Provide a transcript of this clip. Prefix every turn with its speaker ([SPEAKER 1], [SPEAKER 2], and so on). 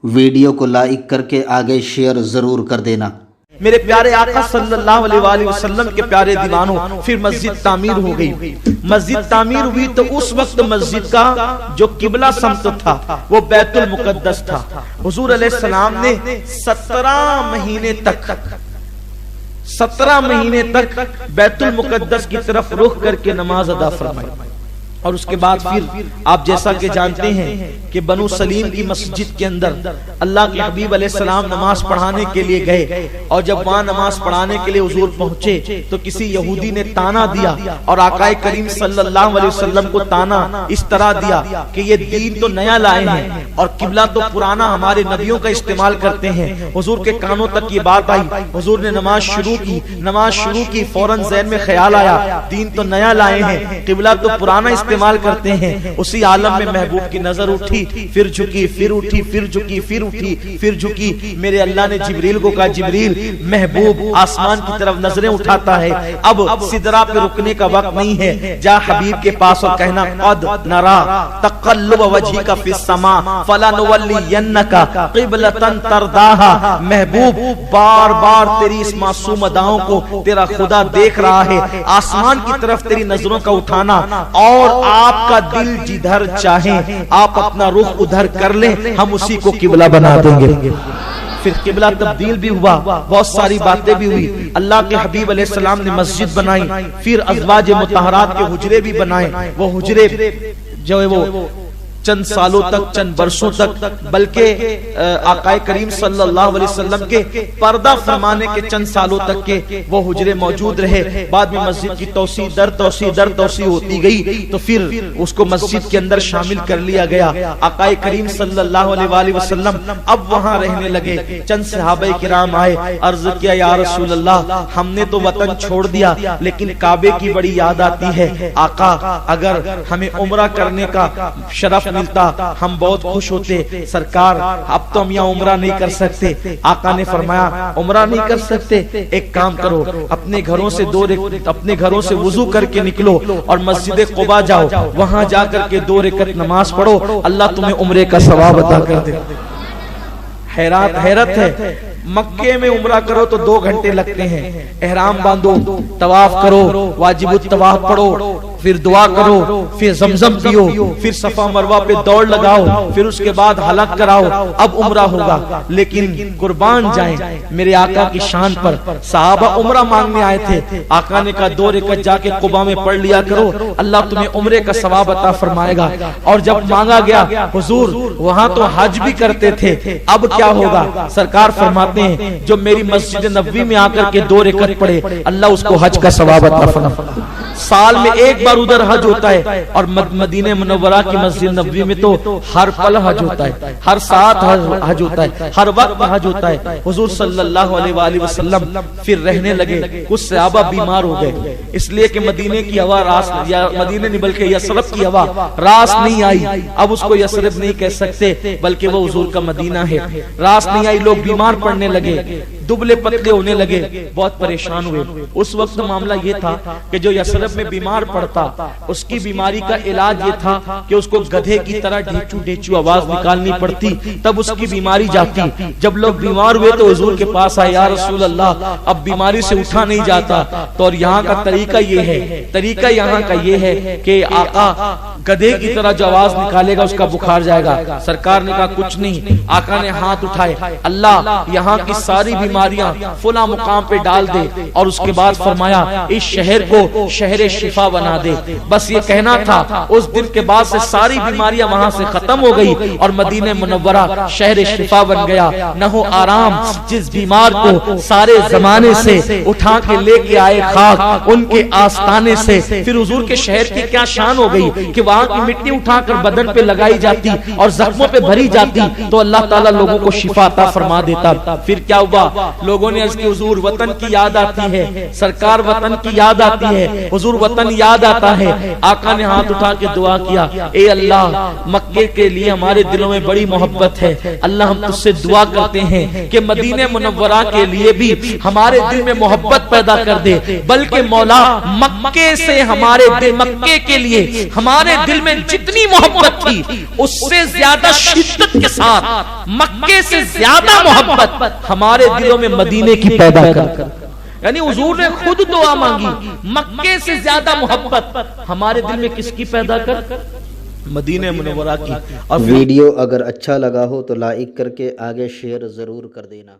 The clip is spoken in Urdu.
[SPEAKER 1] ویڈیو کو لائک کر کے آگے شیئر ضرور کر دینا۔
[SPEAKER 2] میرے پیارے آقا صلی اللہ علیہ وآلہ وسلم کے پیارے دیوانوں، پھر مسجد تعمیر ہو گئی۔ مسجد تعمیر ہوئی تو اس وقت مسجد کا جو قبلہ سمت تھا وہ بیت المقدس تھا۔ حضور علیہ السلام نے 17 مہینے تک بیت المقدس کی طرف رخ کر کے نماز ادا فرمائی، اور اس کے بعد پھر آپ جیسا کہ جانتے ہیں کہ بنو سلیم کی مسجد کے اندر اللہ کے حبیب علیہ السلام نماز پڑھانے کے لیے گئے، اور جب وہاں نماز پڑھانے کے لیے حضور پہنچے تو کسی یہودی نے تانا دیا، اور آقا کریم صلی اللہ علیہ وسلم کو تانا اس طرح دیا کہ یہ دین تو نیا لائے ہیں اور قبلہ تو پرانا ہمارے نبیوں کا استعمال کرتے ہیں۔ حضور کے کانوں تک یہ بات آئی، حضور نے نماز شروع کی، فوراً ذہن میں خیال آیا دین تو نیا لائے ہیں، قبلہ تو پرانا استعمال کرتے ہیں۔ اسی عالم میں محبوب کی نظر اٹھی، پھر جھکی، پھر اٹھی، پھر جھکی، پھر اٹھی، پھر جھکی۔ میرے اللہ نے جبریل کو کہا جبریل، محبوب آسمان کی طرف نظریں اٹھاتا ہے، اب سدرہ پہ رکنے کا وقت نہیں ہے، جا حبیب کے پاس اور کہنا قد نرا تقلب وجہک فی السماء فلنولینک قبلۃ ترضاھا۔ محبوب بار بار تیری اس معصوم اداؤں کو تیرا خدا دیکھ رہا ہے، آسمان کی طرف تیری نظروں کا اٹھانا، اور آپ کا دل جدھر چاہیں آپ اپنا رخ ادھر کر لیں، ہم اسی کو قبلہ بنا دیں گے۔ پھر قبلہ تبدیل بھی ہوا، بہت ساری باتیں بھی ہوئی۔ اللہ کے حبیب علیہ السلام نے مسجد بنائی، پھر ازواج مطہرات کے حجرے بھی بنائے۔ وہ حجرے جو ہے وہ چند سالوں تک، چند برسوں تک، بلکہ آقا کریم صلی اللہ علیہ وسلم کے پردہ فرمانے کے چند سالوں تک کے وہ حجرے موجود رہے۔ بعد میں مسجد کی توسیع در توسیع ہوتی گئی تو پھر اس کو مسجد کے اندر شامل کر لیا گیا۔ آقا کریم صلی اللہ علیہ وآلہ وسلم اب وہاں رہنے لگے۔ چند صحابہ کرام آئے، عرض کیا یا رسول اللہ، ہم نے تو وطن چھوڑ دیا لیکن کعبے کی بڑی یاد آتی ہے، آقا اگر ہمیں عمرہ کرنے کا شرف ملتا ہم بہت خوش ہوتے۔ سرکار اب تو ہم یہاں عمرہ نہیں کر سکتے۔ آقا نے فرمایا عمرہ نہیں کر سکتے، ایک کام کرو، اپنے گھروں سے وضو کر کے نکلو اور مسجد قباء جاؤ، وہاں جا کر کے 2 رکعت نماز پڑھو، اللہ تمہیں عمرے کا ثواب عطا کر دے۔ حیرت ہے، مکے میں عمرہ کرو تو 2 گھنٹے لگتے ہیں، احرام باندھو، طواف کرو، واجب الطواف پڑھو، پھر دعا کرو، پھر زمزم پیو، پھر صفا مروہ پہ دوڑ لگاؤ، پھر اس کے بعد حلق کراؤ، اب عمرہ ہوگا۔ لیکن قربان جائیں میرے آقا کی شان پر، صحابہ عمرہ مانگنے آئے تھے، آقا نے کہا 2 رکعت جا کے قباء میں پڑھ لیا کرو، اللہ تمہیں عمرے کا ثواب عطا فرمائے گا۔ اور جب مانگا گیا حضور وہاں تو حج بھی کرتے تھے، اب کیا ہوگا؟ سرکار فرماتے ہیں جو میری مسجد نبوی میں آ کر کے 2 رکعت پڑھے اللہ اس کو حج کا ثواب عطا فرمائے۔ سال میں ایک بار ادھر حج ہوتا ہے، اور مدینہ منورہ کی مسجد نبوی میں تو ہر پل حج ہوتا ہے، ہر ساتھ حج ہوتا ہے، ہر وقت حج ہوتا ہے۔ حضور صلی اللہ علیہ وآلہ وسلم پھر رہنے لگے، کچھ صحابہ بیمار ہو گئے، اس لیے کہ مدینے کی ہوا مدینے نہیں بلکہ یثرب کی ہوا راس نہیں آئی۔ اب اس کو یثرب نہیں کہہ سکتے بلکہ وہ حضور کا مدینہ ہے، راس نہیں آئی، لوگ بیمار پڑنے لگے، دبلے پتلے ہونے لگے، بہت پریشان ہوئے۔ اس وقت معاملہ یہ تھا کہ جو یثرب میں بیمار پڑتا اس کی بیماری کا علاج یہ تھا کہ اس کو گدھے کی طرح ڈھیچو آواز نکالنی پڑتی، تب اس کی بیماری جاتی۔ جب لوگ بیمار ہوئے تو حضور کے پاس آئے، یا رسول اللہ اب بیماری سے اٹھا نہیں جاتا، تو اور یہاں کا طریقہ یہ ہے کہ آقا گدھے کی طرح جو آواز نکالے گا اس کا بخار جائے گا۔ سرکار نے کہا کچھ نہیں، آقا نے ہاتھ اٹھائے، اللہ یہاں کی ساری بیماریاں فلاں مقام پہ ڈال دے، اور اس کے بعد فرمایا اس شہر کو شہر شفا بنا دے۔ بس یہ کہنا تھا، اس دن کے بعد سے ساری بیماریاں وہاں سے ختم ہو گئی اور مدینہ منورہ شہر شفا بن گیا۔ نہ ہو آرام، جس بیمار کو سارے زمانے سے اٹھا کے لے کے آئے خاک ان کے آستانے سے، پھر حضور کے شہر کی کیا شان ہو گئی کہ وہاں کی مٹی اٹھا کر بدن پہ لگائی جاتی اور زخموں پہ بھری جاتی تو اللہ تعالیٰ لوگوں کو شفا عطا فرما دیتا۔ پھر کیا ہوا؟ لوگوں نے اس کے حضور وطن کی یاد آتی ہے، سرکار وطن کی یاد آتی ہے، حضور حضور وطن یاد آتا ہے، آقا نے ہاتھ اٹھا کے دعا کیا، اے اللہ مکے کے لیے ہمارے دلوں میں بڑی محبت ہے، اللہ ہم تجھ سے دعا کرتے ہیں کہ مدینہ منورہ کے لیے بھی ہمارے دل میں محبت پیدا کر دے، بلکہ مولا مکے سے ہمارے دل، مکے کے لیے ہمارے دل میں جتنی محبت تھی اس سے زیادہ شدت کے ساتھ، مکے سے زیادہ محبت ہمارے دلوں میں مدینے کی پیدا کر۔ یعنی حضور نے خود دعا مانگی، مکے سے زیادہ محبت ہمارے دل میں کس کی پیدا کر؟ مدینہ منورہ کی۔ اور
[SPEAKER 1] ویڈیو اگر اچھا لگا ہو تو لائک کر کے آگے شیئر ضرور کر دینا۔